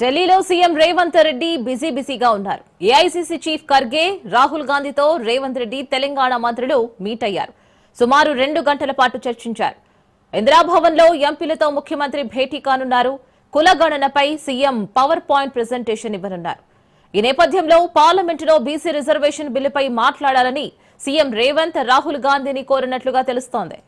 ఢిల్లీలో సీఎం రేవంత్ రెడ్డి బిజీగా ఉన్నారు. ఏఐసీసీ చీఫ్ ఖర్గే, రాహుల్ గాంధీతో రేవంత్ రెడ్డి తెలంగాణ మంత్రులు మీట్ అయ్యారు. సుమారు 2 గంటల పాటు చర్చించారు. ఇందిరాభవన్ లో ఎంపీలతో ముఖ్యమంత్రి భేటీ కానున్నారు. కులగణనపై సీఎం పవర్ పాయింట్ ప్రెజెంటేషన్ ఇవ్వనున్నారు. ఈ నేపథ్యంలో పార్లమెంటులో బీసీ రిజర్వేషన్ బిల్లుపై మాట్లాడాలని సీఎం రేవంత్ రాహుల్ గాంధీని కోరినట్లుగా తెలుస్తోంది.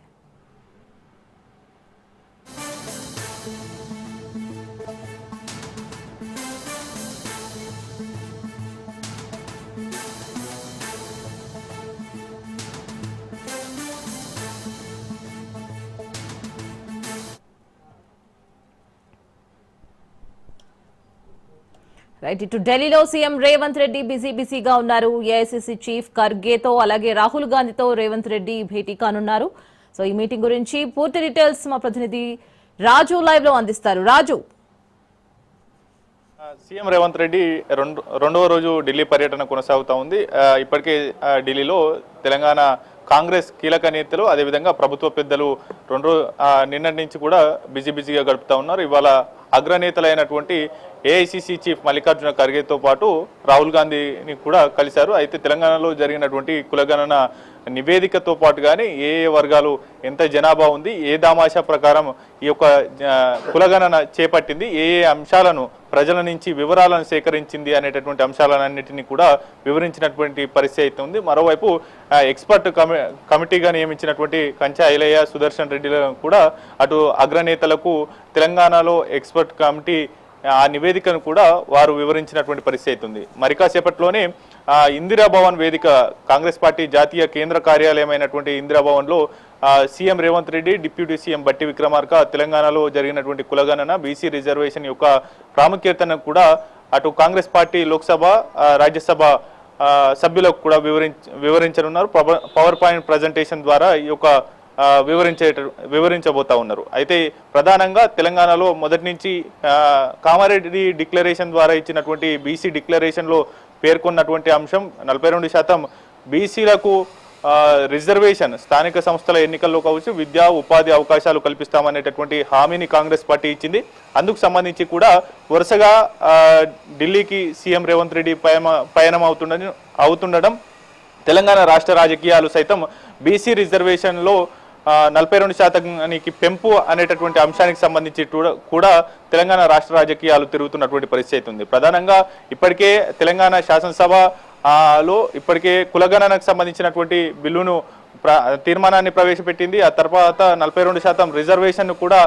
ఇటు ఢిల్లీలో సీఎం రేవంత్ రెడ్డి బిజీగా ఉన్నారు. ఏఐసీసీ చీఫ్ ఖర్గేతో అలాగే రాహుల్ గాంధీతో రేవంత్ రెడ్డి భేటీ కానున్నారు. సో ఈ మీటింగ్ గురించి పూర్తి డీటెయిల్స్ మా ప్రతినిధి రాజు లైవ్ లో అందిస్తారు. రాజు, సీఎం రేవంత్ రెడ్డి రెండవ రోజు ఢిల్లీ పర్యటన కొనసాగుతా ఉంది. ఇప్పటికే ఢిల్లీలో తెలంగాణ కాంగ్రెస్ కీలక నేతలు అదేవిధంగా ప్రభుత్వ పెద్దలు నిన్నటి నుంచి కూడా బిజీగా గడుపుతా ఉన్నారు. ఇవాళ అగ్రనేతలైనటువంటి ఏఐసీసీ చీఫ్ మల్లికార్జున ఖర్గేతో పాటు రాహుల్ గాంధీని కూడా కలిశారు. అయితే తెలంగాణలో జరిగినటువంటి కులగణన నివేదికతో పాటు కానీ ఏ వర్గాలు ఎంత జనాభా ఉంది, ఏ దామాషా ప్రకారం ఈ యొక్క కులగణన చేపట్టింది, ఏ అంశాలను ప్రజల నుంచి వివరాలను సేకరించింది అనేటటువంటి అంశాలన్నింటినీ కూడా వివరించినటువంటి పరిస్థితి అయితే ఉంది. మరోవైపు ఎక్స్పర్ట్ కమిటీగా నియమించినటువంటి కంచా ఐలయ్య, సుదర్శన్ రెడ్డిలను కూడా అటు అగ్రనేతలకు తెలంగాణలో ఎక్స్పర్ట్ కమిటీ ఆ నివేదికను కూడా వారు వివరించినటువంటి పరిస్థితి ఉంది. మరి కాసేపట్లోనే ఇందిరాభవన్ వేదిక కాంగ్రెస్ పార్టీ జాతీయ కేంద్ర కార్యాలయమైనటువంటి ఇందిరాభవన్లో CM Revanth Reddy, deputy CM Bhatti Vikramarka తెలంగాణలో జరిగినటువంటి కులగణన బీసీ రిజర్వేషన్ యొక్క ప్రాముఖ్యతను కూడా అటు కాంగ్రెస్ పార్టీ లోక్సభ, రాజ్యసభ సభ్యులకు కూడా వివరించనున్నారు. పవర్ పాయింట్ ప్రజెంటేషన్ ద్వారా ఈ యొక్క వివరించబోతా ఉన్నారు. అయితే ప్రధానంగా తెలంగాణలో మొదటి నుంచి కామారెడ్డి డిక్లరేషన్ ద్వారా ఇచ్చినటువంటి బీసీ డిక్లరేషన్లో పేర్కొన్నటువంటి అంశం 42% బీసీలకు రిజర్వేషన్ స్థానిక సంస్థల ఎన్నికల్లో కావచ్చు, విద్యా ఉపాధి అవకాశాలు కల్పిస్తామనేటటువంటి హామీని కాంగ్రెస్ పార్టీ ఇచ్చింది. అందుకు సంబంధించి కూడా వరుసగా ఢిల్లీకి సీఎం రేవంత్ రెడ్డి పయనం అవుతుండడం తెలంగాణ రాష్ట్ర రాజకీయాలు సైతం బీసీ రిజర్వేషన్లో 42%కి పెంపు అనేటటువంటి అంశానికి సంబంధించి కూడా తెలంగాణ రాష్ట్ర రాజకీయాలు తిరుగుతున్నటువంటి పరిస్థితి ఉంది. ప్రధానంగా ఇప్పటికే తెలంగాణ శాసనసభలో ఇప్పటికే కులగణనకు సంబంధించినటువంటి బిల్లును తీర్మానాన్ని ప్రవేశపెట్టింది. ఆ తర్వాత 42% రిజర్వేషన్ కూడా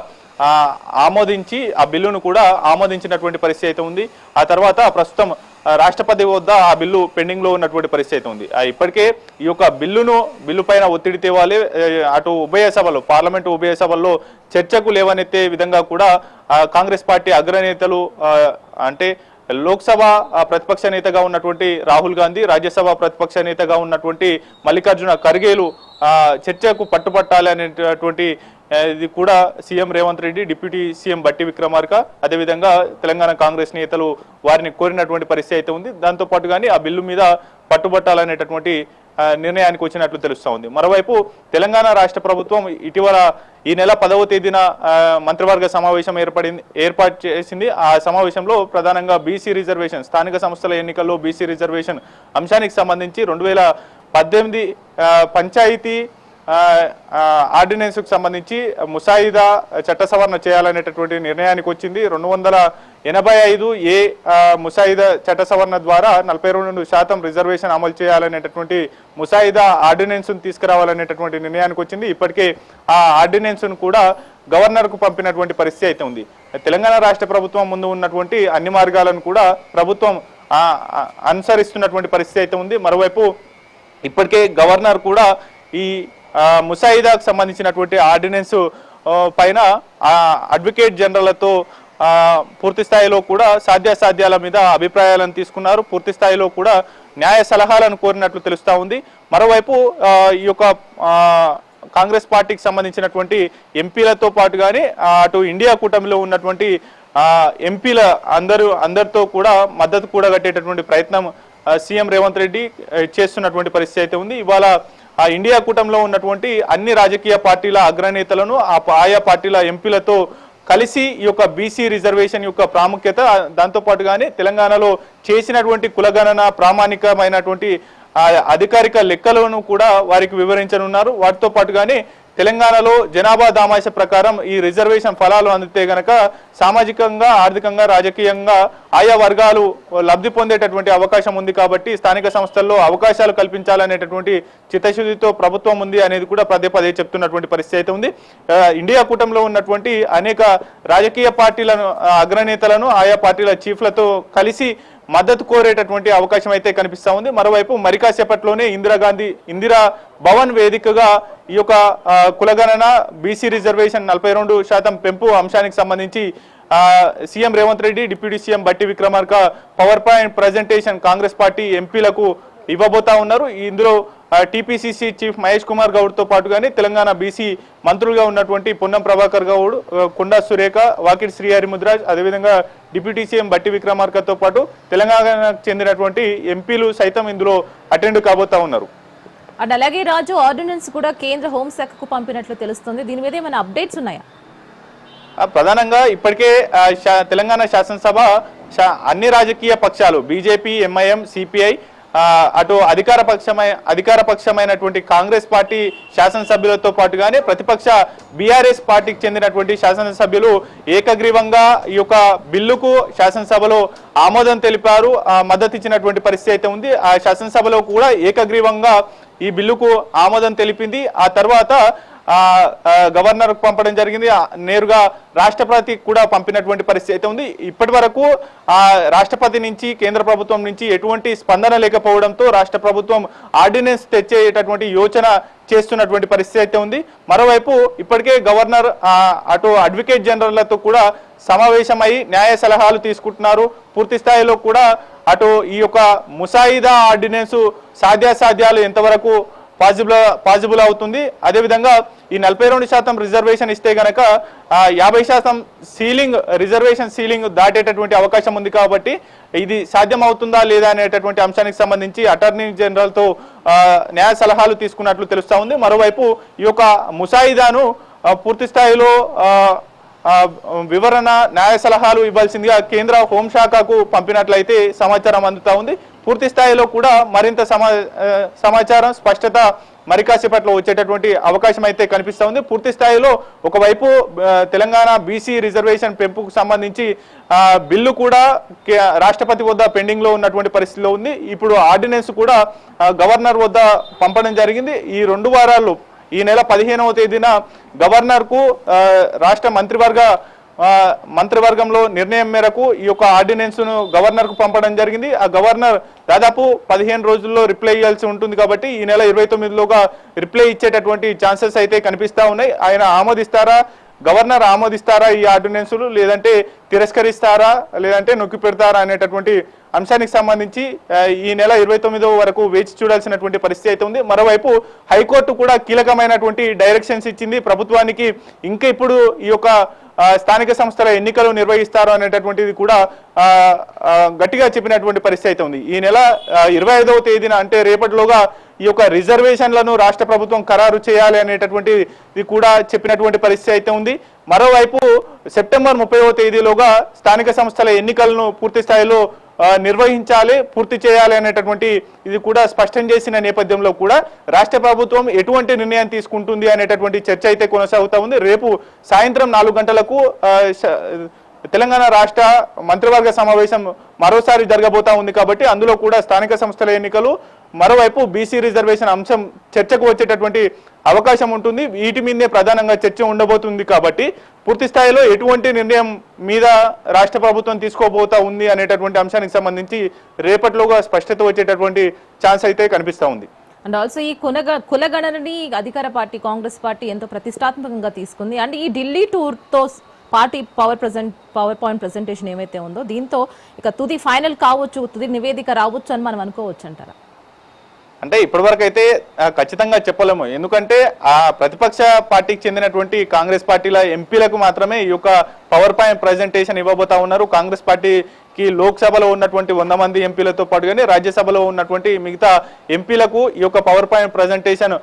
ఆమోదించి ఆ బిల్లును కూడా ఆమోదించినటువంటి పరిస్థితి ఉంది. ఆ తర్వాత ప్రస్తుతం రాష్ట్రపతి వద్ద ఆ బిల్లు పెండింగ్ లో ఉన్నటువంటి పరిస్థితి ఉంది. ఇప్పటికే ఈ యొక్క బిల్లు పైన ఒత్తిడి తేవాలి, అటు ఉభయ సభలో పార్లమెంటు ఉభయ సభల్లో చర్చకు లేవనెత్తే విధంగా కూడా కాంగ్రెస్ పార్టీ అగ్రనేతలు అంటే లోక్సభ ప్రతిపక్ష నేతగా ఉన్నటువంటి రాహుల్ గాంధీ, రాజ్యసభ ప్రతిపక్ష నేతగా ఉన్నటువంటి మల్లికార్జున ఖర్గేలు చర్చకు పట్టుపట్టాలి అనేటటువంటి ఇది కూడా CM Revanth Reddy, deputy CM Bhatti Vikramarka అదేవిధంగా తెలంగాణ కాంగ్రెస్ నేతలు వారిని కోరినటువంటి పరిస్థితి అయితే ఉంది. దాంతోపాటు కానీ ఆ బిల్లు మీద పట్టుబట్టాలనేటటువంటి నిర్ణయానికి వచ్చినట్లు తెలుస్తూ ఉంది. మరోవైపు తెలంగాణ రాష్ట్ర ప్రభుత్వం ఇటీవల ఈ నెల 10వ తేదీన మంత్రివర్గ సమావేశం ఏర్పాటు చేసింది. ఆ సమావేశంలో ప్రధానంగా బీసీ రిజర్వేషన్ స్థానిక సంస్థల ఎన్నికల్లో బీసీ రిజర్వేషన్ అంశానికి సంబంధించి 2018 పంచాయతీ ఆర్డినెన్స్కు సంబంధించి ముసాయిదా చట్ట సవరణ చేయాలనేటటువంటి నిర్ణయానికి వచ్చింది. 285 ముసాయిదా చట్ట సవరణ ద్వారా 42% రిజర్వేషన్ అమలు చేయాలనేటటువంటి ముసాయిదా ఆర్డినెన్స్ను తీసుకురావాలనేటటువంటి నిర్ణయానికి వచ్చింది. ఇప్పటికే ఆ ఆర్డినెన్స్ను కూడా గవర్నర్కు పంపినటువంటి పరిస్థితి అయితే ఉంది. తెలంగాణ రాష్ట్ర ప్రభుత్వం ముందు ఉన్నటువంటి అన్ని మార్గాలను కూడా ప్రభుత్వం అనుసరిస్తున్నటువంటి పరిస్థితి అయితే ఉంది. మరోవైపు ఇప్పటికే గవర్నర్ కూడా ఈ ముసాయిదాకు సంబంధించినటువంటి ఆర్డినెన్స్ పైన అడ్వకేట్ జనరల్తో పూర్తి స్థాయిలో కూడా సాధ్యాసాధ్యాల మీద అభిప్రాయాలను తీసుకున్నారు. పూర్తి స్థాయిలో కూడా న్యాయ సలహాలను కోరినట్లు తెలుస్తూ ఉంది. మరోవైపు ఈ యొక్క కాంగ్రెస్ పార్టీకి సంబంధించినటువంటి ఎంపీలతో పాటు కానీ అటు ఇండియా కూటమిలో ఉన్నటువంటి ఎంపీల అందరితో కూడా మద్దతు కూడా కట్టేటటువంటి ప్రయత్నం సీఎం రేవంత్ రెడ్డి చేస్తున్నటువంటి పరిస్థితి అయితే ఉంది. ఇవాళ ఆ ఇండియా కూటమిలో ఉన్నటువంటి అన్ని రాజకీయ పార్టీల అగ్రనేతలను ఆయా పార్టీల ఎంపీలతో కలిసి ఈ యొక్క బీసీ రిజర్వేషన్ యొక్క ప్రాముఖ్యత, దాంతో పాటుగానే తెలంగాణలో చేసినటువంటి కులగణన ప్రామాణికమైనటువంటి అధికారిక లెక్కలను కూడా వారికి వివరించనున్నారు. వాటితో పాటుగానే తెలంగాణలో జనాభా దామాష ప్రకారం ఈ రిజర్వేషన్ ఫలాలు అందితే గనక సామాజికంగా, ఆర్థికంగా, రాజకీయంగా ఆయా వర్గాలు లబ్ధి పొందేటటువంటి అవకాశం ఉంది. కాబట్టి స్థానిక సంస్థల్లో అవకాశాలు కల్పించాలనేటటువంటి చిత్తశుద్ధితో ప్రభుత్వం ఉంది అనేది కూడా పదే పదే చెప్తున్నటువంటి పరిస్థితి అయితే ఉంది. ఇండియా కూటమిలో ఉన్నటువంటి అనేక రాజకీయ పార్టీలను అగ్రనేతలను ఆయా పార్టీల చీఫ్లతో కలిసి మద్దతు కోరేటటువంటి అవకాశం అయితే కనిపిస్తా ఉంది. మరోవైపు మరి కాసేపట్లోనే ఇందిరా భవన్ వేదికగా ఈ యొక్క కులగణన బీసీ రిజర్వేషన్ 42% పెంపు అంశానికి సంబంధించి CM Revanth Reddy, deputy CM Bhatti Vikramarka power point presentation Congress party ఎంపీలకు ఇవ్వబోతా ఉన్నారు. ఇందులో టీపీసీసీ చీఫ్ మహేష్ కుమార్ గౌడ్తో పాటుగానే తెలంగాణ బీసీ మంత్రులుగా ఉన్నటువంటి పొన్నం ప్రభాకర్ గౌడ్, కొండా సురేఖ, వాకిటి శ్రీహరిముద్రాజ్, అదేవిధంగా డిప్యూటీ సీఎం బట్టి విక్రమార్కతో పాటు తెలంగాణకు చెందినటువంటి ఎంపీలు సైతం ఇందులో అటెండ్ కాబోతా ఉన్నారు. అండ్ అలాగే రాజు, ఆర్డినెన్స్ కూడా కేంద్ర హోంశాఖకు పంపినట్లు తెలుస్తుంది. దీని మీద ఏమైనా అప్డేట్స్ ఉన్నాయా? ప్రధానంగా ఇప్పటికే తెలంగాణ శాసనసభ అన్ని రాజకీయ పక్షాలు బీజేపీ, ఎంఐఎం, సిపిఐ, అటు అధికార పక్షమైనటువంటి కాంగ్రెస్ పార్టీ శాసనసభ్యులతో పాటుగానే ప్రతిపక్ష బీఆర్ఎస్ పార్టీకి చెందినటువంటి శాసనసభ్యులు ఏకగ్రీవంగా ఈ యొక్క బిల్లుకు శాసనసభలో ఆమోదం తెలిపారు, మద్దతు ఇచ్చినటువంటి పరిస్థితి అయితే ఉంది. ఆ శాసనసభలో కూడా ఏకగ్రీవంగా ఈ బిల్లుకు ఆమోదం తెలిపింది. ఆ తర్వాత గవర్నర్ పంపడం జరిగింది, నేరుగా రాష్ట్రపతికి కూడా పంపినటువంటి పరిస్థితి అయితే ఉంది. ఇప్పటి వరకు రాష్ట్రపతి నుంచి, కేంద్ర ప్రభుత్వం నుంచి ఎటువంటి స్పందన లేకపోవడంతో రాష్ట్ర ప్రభుత్వం ఆర్డినెన్స్ తెచ్చేటటువంటి యోచన చేస్తున్నటువంటి పరిస్థితి అయితే ఉంది. మరోవైపు ఇప్పటికే గవర్నర్ అటు అడ్వకేట్ జనరల్లతో కూడా సమావేశమై న్యాయ సలహాలు తీసుకుంటున్నారు. పూర్తి స్థాయిలో కూడా అటు ఈ యొక్క ముసాయిదా ఆర్డినెన్స్ సాధ్యాసాధ్యాలు ఎంతవరకు పాజిబుల్ అవుతుంది, అదేవిధంగా ఈ 42% రిజర్వేషన్ ఇస్తే గనక 50% రిజర్వేషన్ సీలింగ్ దాటేటటువంటి అవకాశం ఉంది. కాబట్టి ఇది సాధ్యం అవుతుందా లేదా అనేటటువంటి అంశానికి సంబంధించి అటార్నీ జనరల్తో న్యాయ సలహాలు తీసుకున్నట్లు తెలుస్తా ఉంది. మరోవైపు ఈ యొక్క ముసాయిదాను పూర్తి స్థాయిలో వివరణ, న్యాయ సలహాలు ఇవ్వాల్సిందిగా కేంద్ర హోంశాఖకు పంపినట్లయితే సమాచారం అందుతా ఉంది. పూర్తి స్థాయిలో కూడా మరింత సమాచారం, స్పష్టత మరి కాసేపట్లో వచ్చేటటువంటి అవకాశం అయితే కనిపిస్తూ ఉంది. పూర్తి స్థాయిలో ఒకవైపు తెలంగాణ బీసీ రిజర్వేషన్ పెంపుకు సంబంధించి బిల్లు కూడా రాష్ట్రపతి వద్ద పెండింగ్ లో ఉన్నటువంటి పరిస్థితిలో ఉంది. ఇప్పుడు ఆర్డినెన్స్ కూడా గవర్నర్ వద్ద పంపడం జరిగింది. ఈ 2 వారాల్లో ఈ నెల 15వ తేదీన గవర్నర్కు రాష్ట్ర మంత్రివర్గంలో నిర్ణయం మేరకు ఈ యొక్క ఆర్డినెన్స్ ను గవర్నర్ కు పంపడం జరిగింది. ఆ గవర్నర్ దాదాపు 15 రోజుల్లో రిప్లై ఇవ్వాల్సి ఉంటుంది. కాబట్టి ఈ నెల 29లోగా రిప్లై ఇచ్చేటటువంటి ఛాన్సెస్ అయితే కనిపిస్తా ఉన్నాయి. ఆయన గవర్నర్ ఆమోదిస్తారా ఈ ఆర్డినెన్సులు, లేదంటే తిరస్కరిస్తారా, లేదంటే నొక్కి పెడతారా అనేటటువంటి అంశానికి సంబంధించి ఈ నెల 29వ వరకు వేచి చూడాల్సినటువంటి పరిస్థితి అయితే ఉంది. మరోవైపు హైకోర్టు కూడా కీలకమైనటువంటి డైరెక్షన్స్ ఇచ్చింది ప్రభుత్వానికి. ఇంకా ఇప్పుడు ఈ యొక్క స్థానిక సంస్థల ఎన్నికలు నిర్వహిస్తారు అనేటటువంటిది కూడా గట్టిగా చెప్పినటువంటి పరిస్థితి అయితే ఉంది. ఈ నెల 25వ తేదీన అంటే రేపటిలోగా ఈ యొక్క రిజర్వేషన్లను రాష్ట్ర ప్రభుత్వం ఖరారు చేయాలి అనేటటువంటిది కూడా చెప్పినటువంటి పరిస్థితి అయితే ఉంది. మరోవైపు సెప్టెంబర్ 30వ తేదీలోగా స్థానిక సంస్థల ఎన్నికలను పూర్తి స్థాయిలో నిర్వహించాలి, పూర్తి చేయాలి అనేటటువంటి ఇది కూడా స్పష్టం చేసిన నేపథ్యంలో కూడా రాష్ట్ర ప్రభుత్వం ఎటువంటి నిర్ణయం తీసుకుంటుంది అనేటటువంటి చర్చ అయితే కొనసాగుతా ఉంది. రేపు సాయంత్రం 4 గంటలకు తెలంగాణ రాష్ట్ర మంత్రివర్గ సమావేశం మరోసారి జరగబోతా ఉంది. కాబట్టి అందులో కూడా స్థానిక సంస్థల ఎన్నికలు, మరోవైపు బీసీ రిజర్వేషన్ అంశం చర్చకు వచ్చేటటువంటి అవకాశం ఉంటుంది. వీటి మీదే ప్రధానంగా చర్చ ఉండబోతుంది. కాబట్టి పూర్తి స్థాయిలో ఎటువంటి నిర్ణయం మీద రాష్ట్ర ప్రభుత్వం తీసుకోబోతా ఉంది అనేటటువంటి అంశానికి సంబంధించి రేపటిలోగా స్పష్టత వచ్చేటటువంటి ఛాన్స్ అయితే కనిపిస్తా ఉంది. అండ్ ఆల్సో ఈ కులగణనని అధికార పార్టీ కాంగ్రెస్ పార్టీ ఎంతో ప్రతిష్టాత్మకంగా తీసుకుంది. అండ్ ఈ ఢిల్లీ టూర్తో పార్టీ పవర్ పాయింట్ ప్రెజెంటేషన్ ఏమైతే ఉందో దీంతో ఇక తుది ఫైనల్ కావచ్చు, తుది నివేదిక రావచ్చు అని మనం అనుకోవచ్చు అంటారా? అంటే ఇప్పటివరకు అయితే ఖచ్చితంగా చెప్పలేము. ఎందుకంటే ఆ ప్రతిపక్ష పార్టీకి చెందినటువంటి కాంగ్రెస్ పార్టీల ఎంపీలకు మాత్రమే ఈ యొక్క పవర్ పాయింట్ ప్రజెంటేషన్ ఇవ్వబోతా ఉన్నారు. కాంగ్రెస్ పార్టీ లోక్సభలో ఉన్నటువంటి 100 మంది ఎంపీలతో పాటుగానే రాజ్యసభలో ఉన్నటువంటి మిగతా ఎంపీలకు ఈ యొక్క power point presentation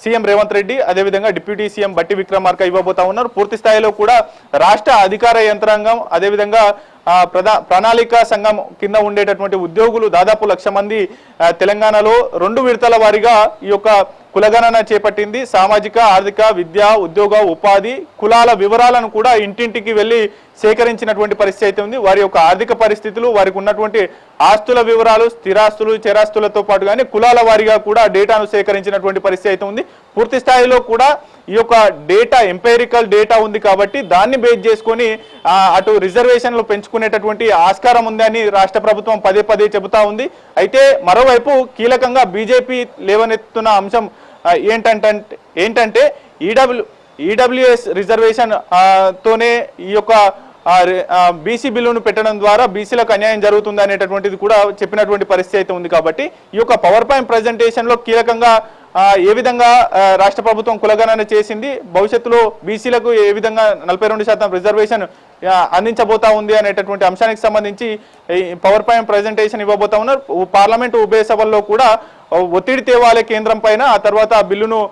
CM Revanth Reddy అదేవిధంగా డిప్యూటీ సీఎం బట్టి విక్రమార్క ఇవ్వబోతా ఉన్నారు. పూర్తి స్థాయిలో కూడా రాష్ట్ర అధికార యంత్రాంగం అదేవిధంగా ప్రణాళిక సంఘం కింద ఉండేటటువంటి ఉద్యోగులు దాదాపు 1,00,000 మంది తెలంగాణలో 2 విడతల వారీగా ఈ యొక్క కులగణన చేపట్టింది. సామాజిక ఆర్థిక విద్య ఉద్యోగ ఉపాధి కులాల వివరాలను కూడా ఇంటింటికి వెళ్ళి సేకరించినటువంటి పరిస్థితి అయితే ఉంది. వారి యొక్క ఆర్థిక పరిస్థితులు వారికి ఉన్నటువంటి ఆస్తుల వివరాలు స్థిరాస్తులు చరాస్తులతో పాటుగానే కులాల వారీగా కూడా డేటాను సేకరించినటువంటి పరిస్థితి అయితే ఉంది. పూర్తి స్థాయిలో కూడా ఈ యొక్క డేటా ఎంపైరికల్ డేటా ఉంది కాబట్టి దాన్ని బేస్ చేసుకొని అటు రిజర్వేషన్లు పెంచుకునేటటువంటి ఆస్కారం ఉంది అని రాష్ట్ర ప్రభుత్వం పదే పదే చెబుతా ఉంది. అయితే మరోవైపు కీలకంగా బీజేపీ లేవనెత్తున్న అంశం ఏంటంటే ఈడబ్ల్యూఎస్ రిజర్వేషన్ తోనే ఈ యొక్క బీసీ బిల్లును పెట్టడం ద్వారా బీసీలకు అన్యాయం జరుగుతుంది అనేటటువంటిది కూడా చెప్పినటువంటి పరిస్థితి అయితే ఉంది. కాబట్టి ఈ యొక్క పవర్ పాయింట్ ప్రజెంటేషన్ లో కీలకంగా ఏ విధంగా రాష్ట్ర ప్రభుత్వం కులగణన చేసింది, భవిష్యత్తులో బీసీలకు ఏ విధంగా 42% రిజర్వేషన్ అందించబోతా ఉంది అనేటటువంటి అంశానికి సంబంధించి పవర్ పాయింట్ ప్రజెంటేషన్ ఇవ్వబోతా ఉన్నారు. పార్లమెంటు ఉభయ సభల్లో కూడా ఒత్తిడి తేవాలి కేంద్రం పైన, ఆ తర్వాత ఆ బిల్లును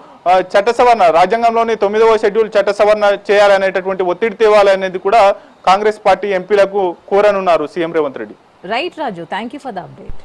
చట్ట సవరణ రాజ్యాంగంలోని 9వ షెడ్యూల్ చట్ట సవరణ చేయాలనేటటువంటి ఒత్తిడి తేవాలి అనేది కూడా కాంగ్రెస్ పార్టీ ఎంపీలకు కోరనున్నారు CM Revanth Reddy. Right Raju, thank you for the update.